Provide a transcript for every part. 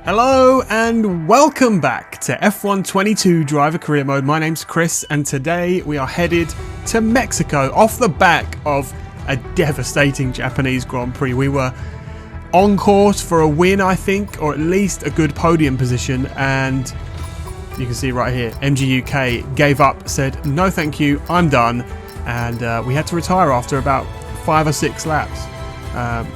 Hello and welcome back to F1 22 Driver Career Mode. My name's Chris and today we are headed to Mexico off the back of a devastating Japanese Grand Prix. We were on course for a win, I think, or at least a good podium position, and you can see right here, MG UK gave up, said no thank you, I'm done, and we had to retire after about 5 or 6 laps.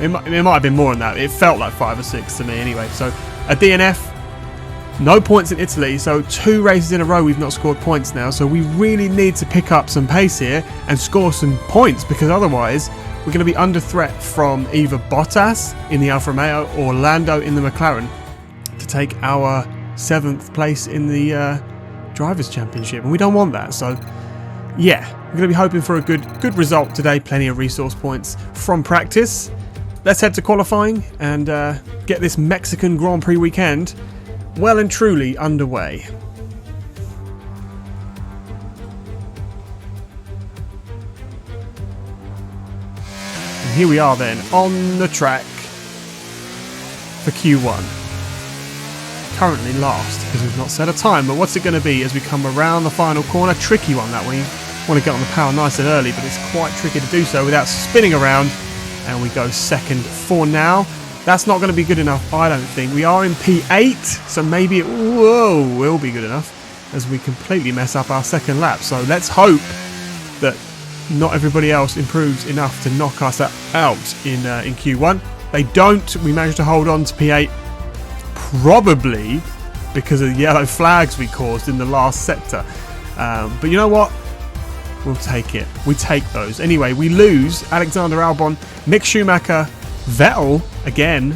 It might have been more than that. It felt like 5 or 6 to me anyway. So a DNF, no points in Italy, so 2 races in a row we've not scored points now, so we really need to pick up some pace here and score some points, because otherwise we're going to be under threat from either Bottas in the Alfa Romeo or Lando in the McLaren to take our 7th place in the Drivers' Championship, and we don't want that. So yeah, we're going to be hoping for a good result today, plenty of resource points from practice. Let's head to qualifying and get this Mexican Grand Prix weekend well and truly underway. And here we are then, on the track for Q1. Currently last, because we've not set a time, but what's it going to be as we come around the final corner? Tricky one, that one. You want to get on the power nice and early, but it's quite tricky to do so without spinning around. And we go second for now. That's not going to be good enough, I don't think. We are in P8, so maybe it will be good enough as we completely mess up our second lap. So let's hope that not everybody else improves enough to knock us out in Q1. They don't. We managed to hold on to P8, probably because of the yellow flags we caused in the last sector. But you know what? We'll take it. We take those. Anyway, we lose Alexander Albon, Mick Schumacher, Vettel again,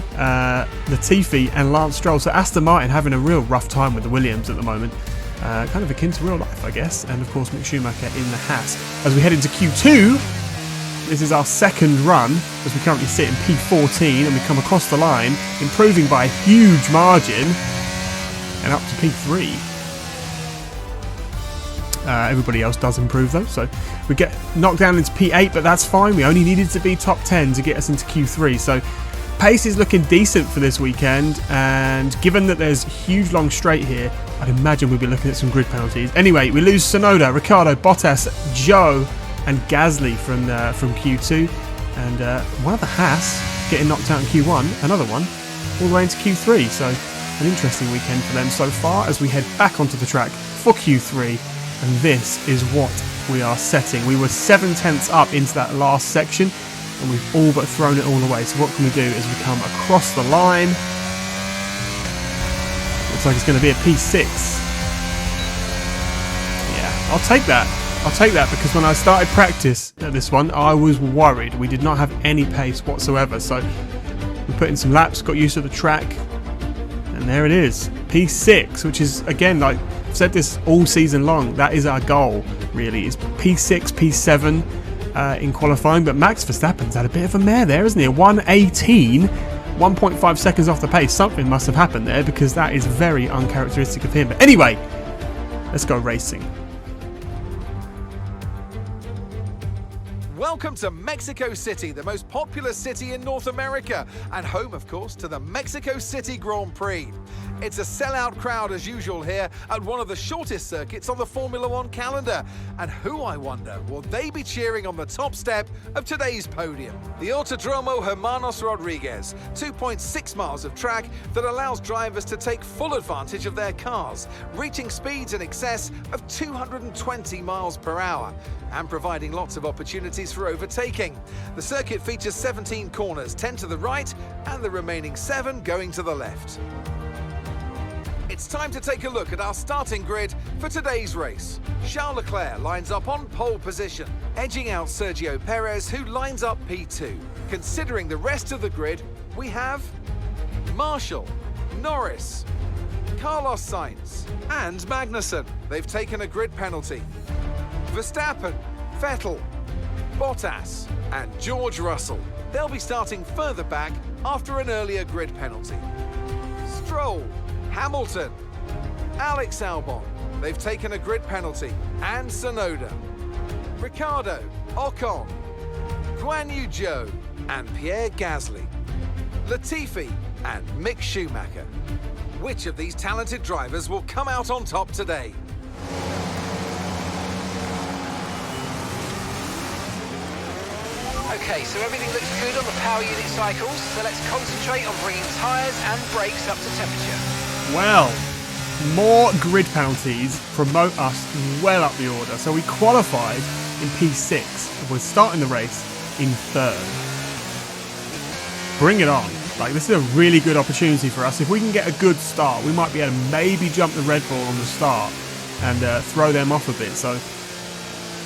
Latifi and Lance Stroll. So Aston Martin having a real rough time with the Williams at the moment. Kind of akin to real life, I guess. And of course Mick Schumacher in the Haas. As we head into Q2, this is our second run as we currently sit in P14 and we come across the line, improving by a huge margin and up to P3. Everybody else does improve though, so we get knocked down into P8, but that's fine. We only needed to be top 10 to get us into Q3, so pace is looking decent for this weekend, and given that there's a huge long straight here, I'd imagine we'll be looking at some grid penalties. Anyway, we lose Tsunoda, Ricciardo, Bottas, Joe and Gasly from Q2, and one of the Haas getting knocked out in Q1, another one all the way into Q3, so an interesting weekend for them so far as we head back onto the track for Q3. And this is what we are setting. We were 7/10 up into that last section, and we've all but thrown it all away. So what can we do as we come across the line? Looks like it's going to be a P6. Yeah, I'll take that. I'll take that, because when I started practice at this one, I was worried. We did not have any pace whatsoever. So we put in some laps, got used to the track, and there it is. P6, which is, again, like I've said this all season long, that is our goal, really, is P6, P7 in qualifying. But Max Verstappen's had a bit of a mare there, isn't he? 1:18, 1.5 seconds off the pace. Something must have happened there, because that is very uncharacteristic of him. But anyway, let's go racing. Welcome to Mexico City, the most popular city in North America, and home, of course, to the Mexico City Grand Prix. It's a sellout crowd as usual here at one of the shortest circuits on the Formula One calendar. And who, I wonder, will they be cheering on the top step of today's podium? The Autodromo Hermanos Rodriguez, 2.6 miles of track that allows drivers to take full advantage of their cars, reaching speeds in excess of 220 miles per hour and providing lots of opportunities for overtaking. The circuit features 17 corners, 10 to the right and the remaining 7 going to the left. It's time to take a look at our starting grid for today's race. Charles Leclerc lines up on pole position, edging out Sergio Perez, who lines up P2. Considering the rest of the grid, we have Marshall, Norris, Carlos Sainz and Magnussen. They've taken a grid penalty. Verstappen, Vettel, Bottas and George Russell. They'll be starting further back after an earlier grid penalty. Stroll, Hamilton, Alex Albon, they've taken a grid penalty, and Tsunoda, Ricciardo, Ocon, Guan Yu Zhou and Pierre Gasly, Latifi and Mick Schumacher. which of these talented drivers will come out on top today. Okay, so everything looks good on the power unit cycles, so let's concentrate on bringing tyres and brakes up to temperature. Well, more grid penalties promote us well up the order. So we qualified in P6. We're starting the race in 3rd. Bring it on. Like, this is a really good opportunity for us. If we can get a good start, we might be able to maybe jump the Red Bull on the start and throw them off a bit. So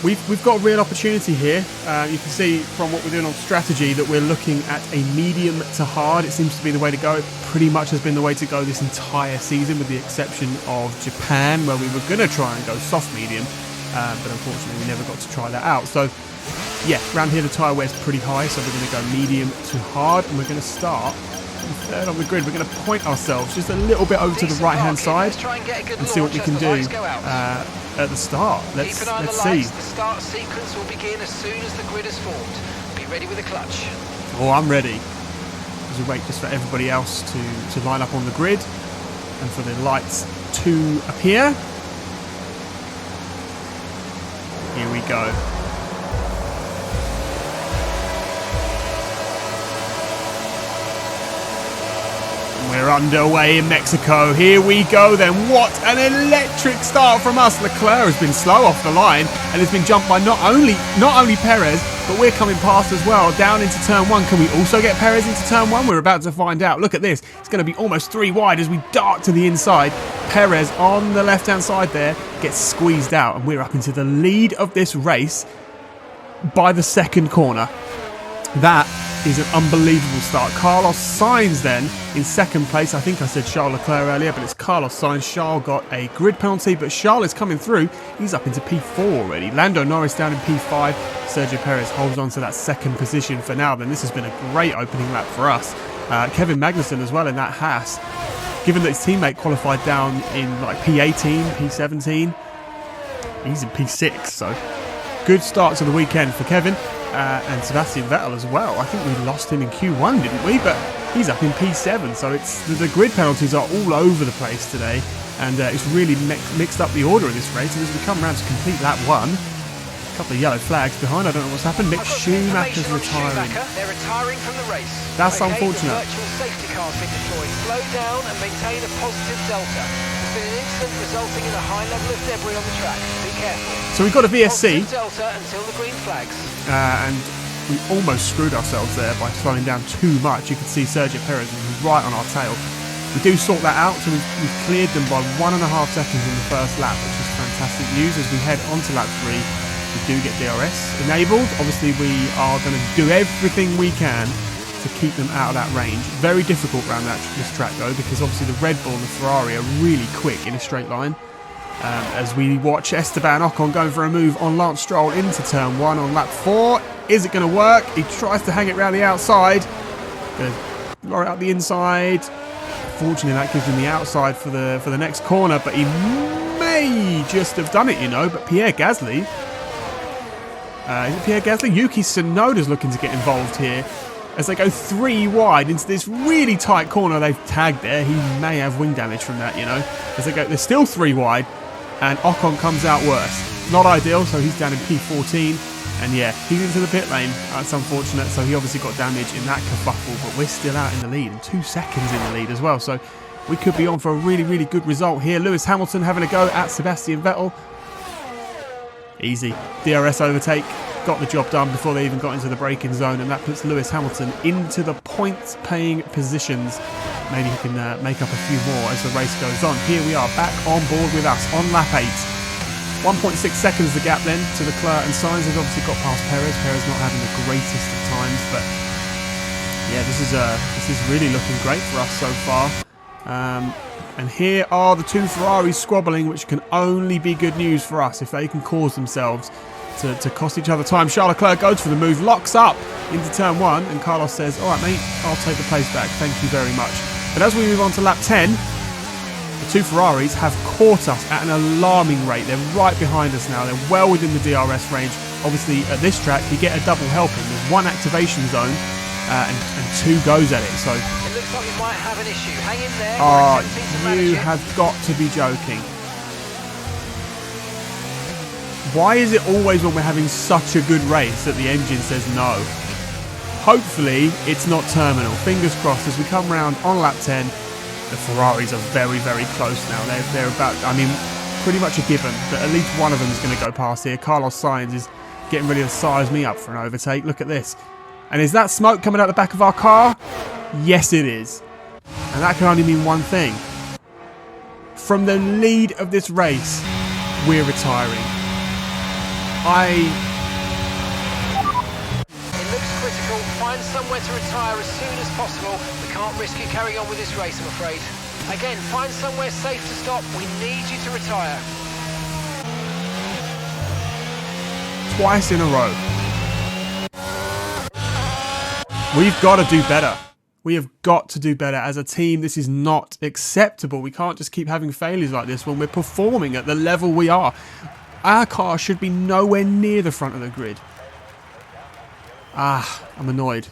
we've got a real opportunity here. You can see from what we're doing on strategy that we're looking at a medium to hard. It seems to be the way to go. It pretty much has been the way to go this entire season, with the exception of Japan, where we were going to try and go soft medium, but unfortunately we never got to try that out. So yeah, around here the tyre wear is pretty high, so we're going to go medium to hard, and we're going to start in 3rd on the grid. We're going to point ourselves just a little bit over to the right hand side and see what we can do at the start. Let's see. The start sequence will begin as soon as the grid is formed. Be ready with the clutch. Oh, I'm ready. As we wait just for everybody else to line up on the grid and for the lights to appear. Here we go. We're underway in Mexico. Here we go then. What an electric start from us. Leclerc has been slow off the line and has been jumped by not only Perez, but we're coming past as well down into turn 1. Can we also get Perez into turn 1? We're about to find out. Look at this. It's going to be almost 3 wide as we dart to the inside. Perez on the left-hand side there gets squeezed out, and we're up into the lead of this race by the 2nd corner. That is an unbelievable start. Carlos Sainz then in 2nd place. I think I said Charles Leclerc earlier, but it's Carlos Sainz. Charles got a grid penalty, but Charles is coming through. He's up into P4 already. Lando Norris down in P5. Sergio Perez holds on to that 2nd position for now. Then this has been a great opening lap for us. Kevin Magnussen as well in that Haas. Given that his teammate qualified down in like P18, P17, he's in P6. So good start to the weekend for Kevin. And Sebastian Vettel as well. I think we lost him in Q1, didn't we? But he's up in P7, so it's the grid penalties are all over the place today, and it's really mixed up the order of this race. And as we come around to complete lap 1, a couple of yellow flags behind. I don't know what's happened. Mick Schumacher's retiring. They're retiring from the race. That's unfortunate. The virtual safety car's been deployed. Slow down and maintain a positive delta. There's been an incident resulting in a high level of debris on the track. Be careful. So we've got a VSC. Positive delta until the green flags. And we almost screwed ourselves there by slowing down too much. You can see Sergio Perez was right on our tail. We do sort that out, so we've cleared them by 1.5 seconds in the first lap, which is fantastic news. As we head on to lap 3, we do get DRS enabled. Obviously, we are going to do everything we can to keep them out of that range. Very difficult around this track, though, because obviously the Red Bull and the Ferrari are really quick in a straight line. As we watch Esteban Ocon going for a move on Lance Stroll into turn 1 on lap 4. Is it going to work? He tries to hang it around the outside. Going to lower it out the inside. Fortunately, that gives him the outside for the next corner, but he may just have done it, you know. But Pierre Gasly, is it Pierre Gasly? Yuki Tsunoda's looking to get involved here as they go 3 wide into this really tight corner they've tagged there. He may have wing damage from that, you know. As they go, they're still 3 wide, and Ocon comes out worse. Not ideal, so he's down in P14. And yeah, he's into the pit lane. That's unfortunate. So he obviously got damage in that kerfuffle, but we're still out in the lead and 2 seconds in the lead as well. So we could be on for a really, really good result here. Lewis Hamilton having a go at Sebastian Vettel. Easy. DRS overtake. Got the job done before they even got into the braking zone, and that puts Lewis Hamilton into the points-paying positions. Maybe he can make up a few more as the race goes on. Here we are, back on board with us on lap 8. 1.6 seconds the gap then to Leclerc and Sainz. Has obviously got past Perez. Perez not having the greatest of times, but yeah, this is really looking great for us so far. And here are the 2 Ferraris squabbling, which can only be good news for us if they can cause themselves to cost each other time. Charles Leclerc goes for the move, locks up into turn 1, and Carlos says, all right, mate, I'll take the place back. Thank you very much. But as we move on to lap 10, the 2 Ferraris have caught us at an alarming rate. They're right behind us now. They're well within the DRS range. Obviously, at this track, you get a double helping. There's 1 activation zone and 2 goes at it. So it looks like we might have an issue. Hang in there. manage You it. have got to be joking. Why is it always when we're having such a good race that the engine says no? Hopefully it's not terminal. Fingers crossed as we come round on lap 10. The Ferraris are very, very close now. They're about, I mean, pretty much a given that at least one of them is going to go past here. Carlos Sainz is getting ready to size me up for an overtake. Look at this. And is that smoke coming out the back of our car? Yes, it is. And that can only mean one thing. From the lead of this race, we're retiring. It looks critical. Find somewhere to retire as soon as possible. We can't risk you carrying on with this race, I'm afraid. Again, find somewhere safe to stop. We need you to retire. Twice in a row. We've got to do better. We have got to do better. As a team, this is not acceptable. We can't just keep having failures like this when we're performing at the level we are. Our car should be nowhere near the front of the grid. I'm annoyed.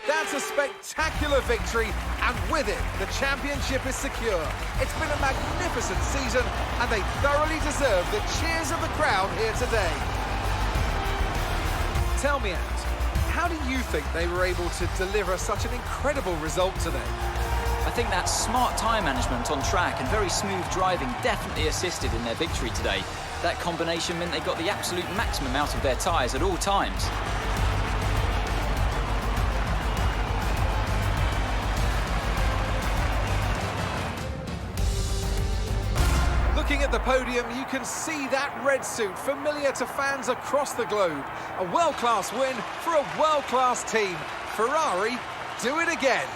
That's a spectacular victory, and with it, the championship is secure. It's been a magnificent season, and they thoroughly deserve the cheers of the crowd here today. Tell me, Ant, how do you think they were able to deliver such an incredible result today? I think that smart tyre management on track and very smooth driving definitely assisted in their victory today. That combination meant they got the absolute maximum out of their tyres at all times. Looking at the podium, you can see that red suit familiar to fans across the globe. A world-class win for a world-class team. Ferrari, do it again.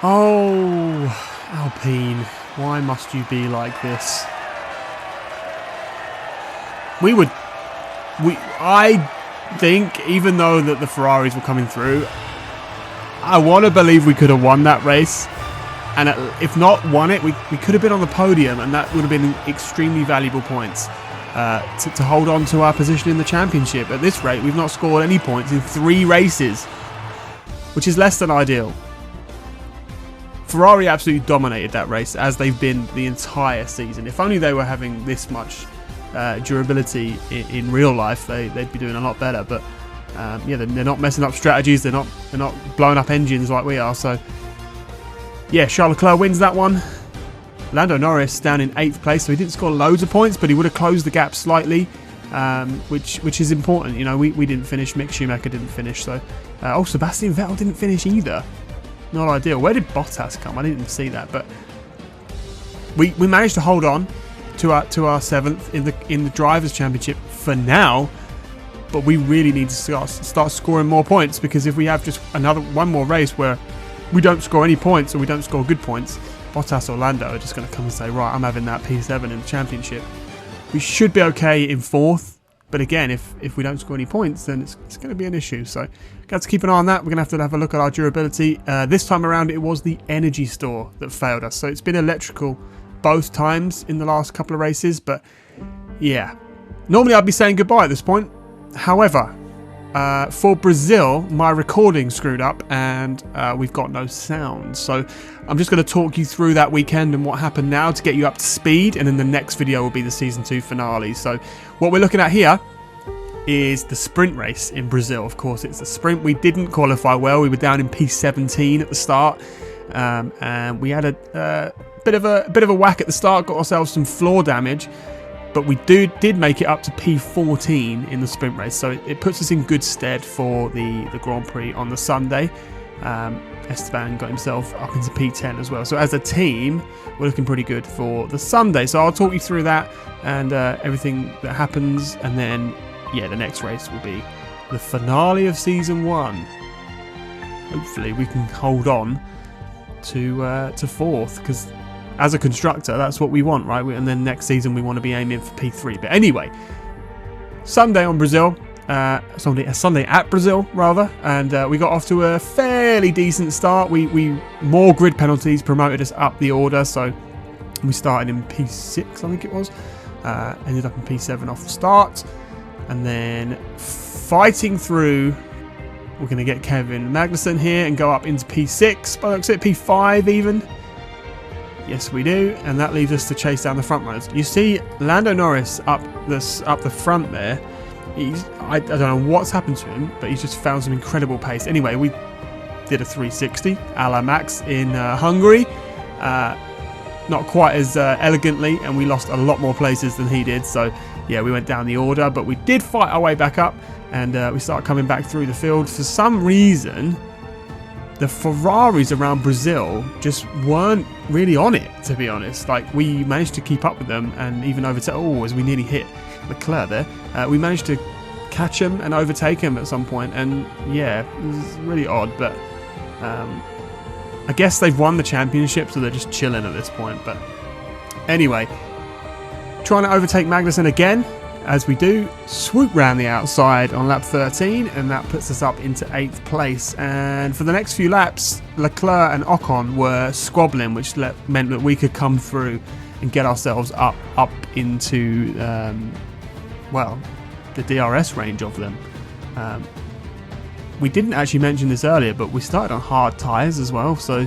Oh, Alpine, why must you be like this? I think, even though that the Ferraris were coming through, I want to believe we could have won that race. And if not won it, we could have been on the podium, and that would have been extremely valuable points to hold on to our position in the championship. At this rate, we've not scored any points in 3 races, which is less than ideal. Ferrari absolutely dominated that race, as they've been the entire season. If only they were having this much durability in real life, they'd be doing a lot better. But yeah, they're not messing up strategies. They're not blowing up engines like we are. So yeah, Charles Leclerc wins that one. Lando Norris down in 8th place, so he didn't score loads of points, but he would have closed the gap slightly, which is important. You know, we didn't finish. Mick Schumacher didn't finish. So Sebastian Vettel didn't finish either. Not ideal. Where did Bottas come? I didn't even see that, but we managed to hold on to our 7th in the Drivers' Championship for now. But we really need to start scoring more points, because if we have just one more race where we don't score any points or we don't score good points, Bottas or Lando are just going to come and say, right, I'm having that P7 in the championship. We should be okay in 4th, but again, if we don't score any points, then it's going to be an issue. So got to keep an eye on that. We're going to have a look at our durability. This time around, it was the energy store that failed us. So it's been electrical both times in the last couple of races, but yeah. Normally I'd be saying goodbye at this point. However, for Brazil, my recording screwed up and we've got no sound. So I'm just going to talk you through that weekend and what happened now to get you up to speed. And then the next video will be the Season 2 finale. So what we're looking at here is the sprint race in Brazil. Of course, it's a sprint. We didn't qualify well. We were down in P17 at the start. And we had a bit of a whack at the start, got ourselves some floor damage. But we did make it up to P14 in the sprint race, so it puts us in good stead for the Grand Prix on the Sunday. Esteban got himself up into P10 as well. So as a team, we're looking pretty good for the Sunday. So I'll talk you through that and everything that happens. And then, yeah, the next race will be the finale of Season 1. Hopefully we can hold on to 4th, because as a constructor, that's what we want, right? And then next season, we want to be aiming for P3. But anyway, Sunday on Brazil, Sunday at Brazil, rather, and we got off to a fairly decent start. We more grid penalties promoted us up the order, so we started in P6, I think it was. Ended up in P7 off the start, and then fighting through we're going to get Kevin Magnussen here and go up into P6. By the looks of it, P5 even. Yes, we do. And that leaves us to chase down the front runners. You see Lando Norris up the front there. I don't know what's happened to him, but he's just found some incredible pace. Anyway, we did a 360 a la Max in Hungary. Not quite as elegantly, and we lost a lot more places than he did. So, yeah, we went down the order, but we did fight our way back up, and we started coming back through the field. For some reason, the Ferraris around Brazil just weren't really on it, to be honest. Like, we managed to keep up with them and even overtake. Oh, as we nearly hit Leclerc there. We managed to catch him and overtake him at some point, and yeah, it was really odd, but I guess they've won the championship, so they're just chilling at this point. But anyway, trying to overtake Magnussen again, as we do, swoop round the outside on lap 13, and that puts us up into 8th place. And for the next few laps, Leclerc and Ocon were squabbling, which meant that we could come through and get ourselves up into well, the DRS range of them. We didn't actually mention this earlier, but we started on hard tyres as well, so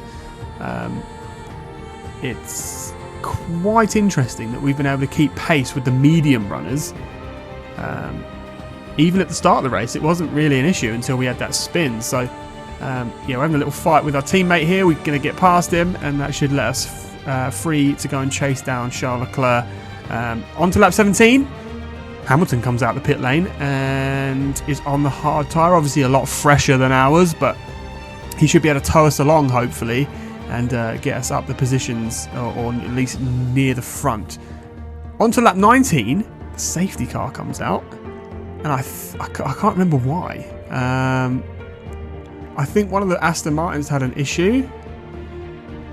it's quite interesting that we've been able to keep pace with the medium runners. Even at the start of the race, it wasn't really an issue until we had that spin. So yeah, we're having a little fight with our teammate here. We're going to get past him, and that should let us free to go and chase down Charles Leclerc. On to lap 17. Hamilton comes out the pit lane and is on the hard tyre. Obviously a lot fresher than ours, but he should be able to tow us along, hopefully, and get us up the positions, or at least near the front. On to lap 19, the safety car comes out, and I can't remember why. I think one of the Aston Martins had an issue,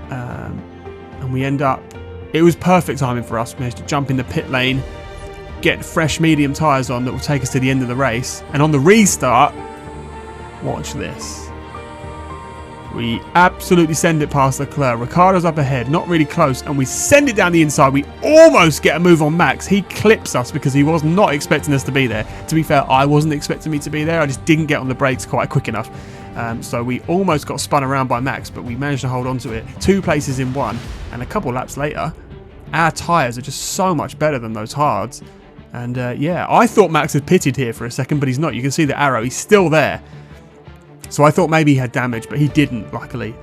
and we end up... It was perfect timing for us. We managed to jump in the pit lane, get fresh medium tyres on that will take us to the end of the race. And on the restart, watch this. We absolutely send it past Leclerc. Ricciardo's up ahead, not really close, and we send it down the inside. We almost get a move on Max. He clips us because he was not expecting us to be there. To be fair, I wasn't expecting me to be there. I just didn't get on the brakes quite quick enough. So we almost got spun around by Max, but we managed to hold on to it. 2 places in 1, and a couple laps later, our tyres are just so much better than those hards. And yeah, I thought Max had pitted here for a second, but he's not. You can see the arrow. He's still there. So I thought maybe he had damage, but he didn't, luckily.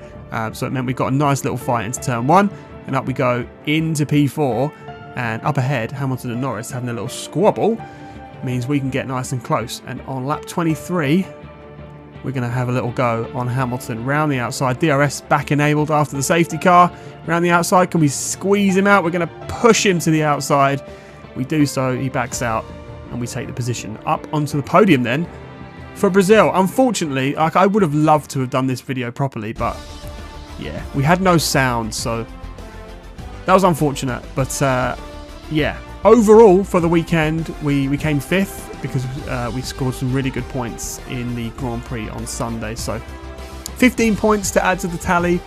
So it meant we got a nice little fight into turn 1. And up we go into P4. And up ahead, Hamilton and Norris having a little squabble. Means we can get nice and close. And on lap 23, we're going to have a little go on Hamilton. Round the outside. DRS back enabled after the safety car. Round the outside. Can we squeeze him out? We're going to push him to the outside. We do so, he backs out, and we take the position. Up onto the podium then for Brazil. Unfortunately, I would have loved to have done this video properly, but yeah, we had no sound, so that was unfortunate. But yeah, overall for the weekend, we came 5th because we scored some really good points in the Grand Prix on Sunday. So 15 points to add to the tally.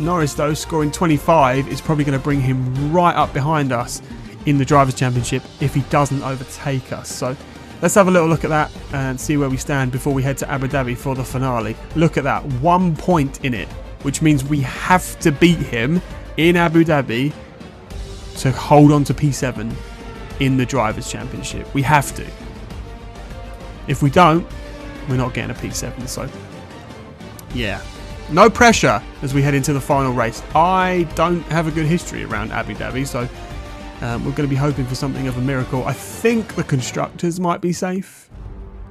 Norris, though, scoring 25 is probably going to bring him right up behind us in the Drivers' Championship if he doesn't overtake us. So let's have a little look at that and see where we stand before we head to Abu Dhabi for the finale. Look at that, 1 point in it, which means we have to beat him in Abu Dhabi to hold on to P7 in the Drivers' Championship. We have to. If we don't, we're not getting a P7. So yeah, no pressure as we head into the final race. I don't have a good history around Abu Dhabi, so we're going to be hoping for something of a miracle. I think the constructors might be safe.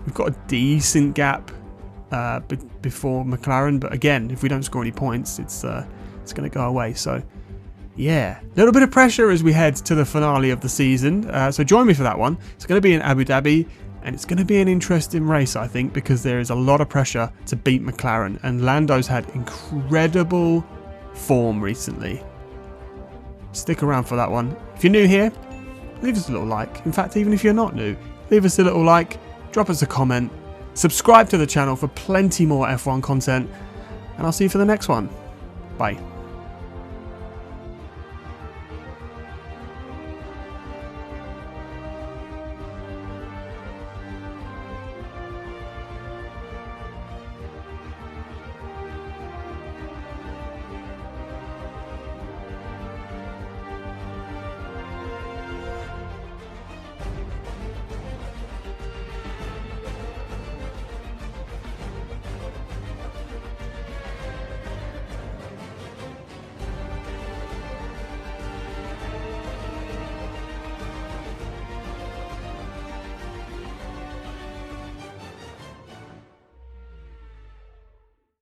We've got a decent gap before McLaren, but again, if we don't score any points, it's going to go away. So yeah, a little bit of pressure as we head to the finale of the season. So join me for that one. It's going to be in Abu Dhabi, and it's going to be an interesting race, I think, because there is a lot of pressure to beat McLaren, and Lando's had incredible form recently. Stick around for that one. If you're new here, leave us a little like. In fact, even if you're not new, leave us a little like, drop us a comment, subscribe to the channel for plenty more F1 content, and I'll see you for the next one. Bye.